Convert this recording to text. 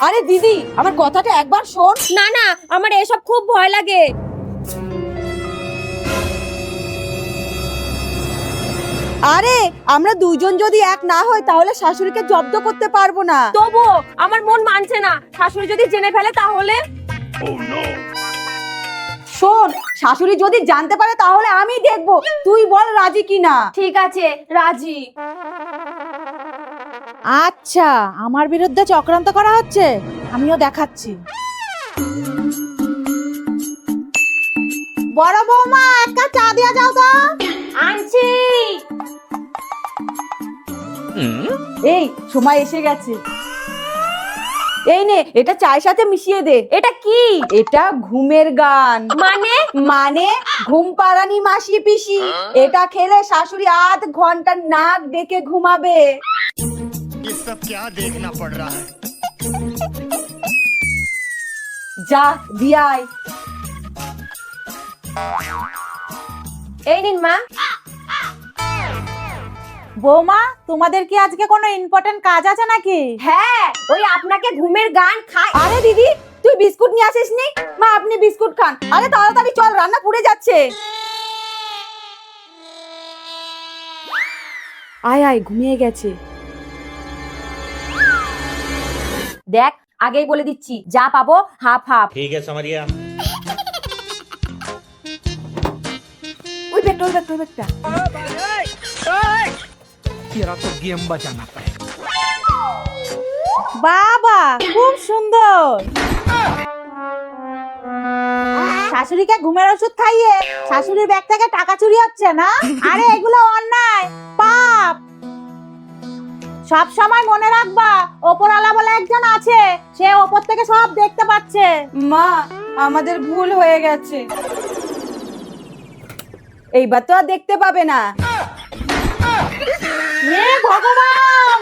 আরে দিদি, আমার কথাটা একবার শোন। না না, আমার এসব খুব ভয় লাগে। আরে আমরা দুইজন যদি এক না হই তাহলে শাশুড়িকে জব্দ করতে পারবো না। তবুও আমার মন মানছে না, শাশুড়ি যদি জেনে ফেলে তাহলে। শোন, শাশুড়ি যদি জানতে পারে তাহলে আমি দেখবো, তুই বল রাজি কিনা। ঠিক আছে, রাজি। আচ্ছা, আমার বিরুদ্ধে চক্রান্ত করা হচ্ছে, আমিও দেখাচ্ছি। বড় বৌমা, এক কাপ চা দিয়া যাও তো। আনছি। এই সময় এসে গেছে। এই নে, এটা চায়ের সাথে মিশিয়ে দে। এটা কি? এটা ঘুমের গান। মানে? মানে ঘুম পাড়ানি মাসি পিসি। এটা খেলে শাশুড়ি আধ ঘন্টা নাক ডেকে ঘুমাবে। ये सब क्या देखना पड़ रहा है। যা দিয়াই। এই নিন মা। বৌমা, তোমাদের কি আজকে কোনো ইম্পর্টেন্ট কাজ আছে নাকি? হ্যাঁ, ওই আপনাকে ঘুমের গান খাই। আরে দিদি, তুই বিস্কুট নিয়ে আসিস নি? মা, আপনি বিস্কুট খান। আরে তাড়াতাড়ি চল, রান্না পুড়ে যাচ্ছে। আয় আয়, ঘুমিয়ে গেছে। দেখ, আগেই বলে দিচ্ছি, যা পাবো হাফ হাফ। ठीक है समरिया। ওই ব্যাগটা, ওই ব্যাগটা, ওই ব্যাগটা। तेरा तो गेम बचाना पड़ेगा। বাবা, খুব সুন্দর। শাশুড়িকে ঘুমের ওষুধ খাইয়ে শাশুড়ির ব্যাগ থেকে টাকা চুরি হচ্ছে না? আরে এগুলো অন্যায়, পাপ। সব সময় মনে রাখবা, ওপরওয়ালা বলে একজন আছে, সে ওপর থেকে সব দেখতে পাচ্ছে। মা, আমাদের ভুল হয়ে গেছে। এইবার তো আর দেখতে পাবে না। হে ভগবান!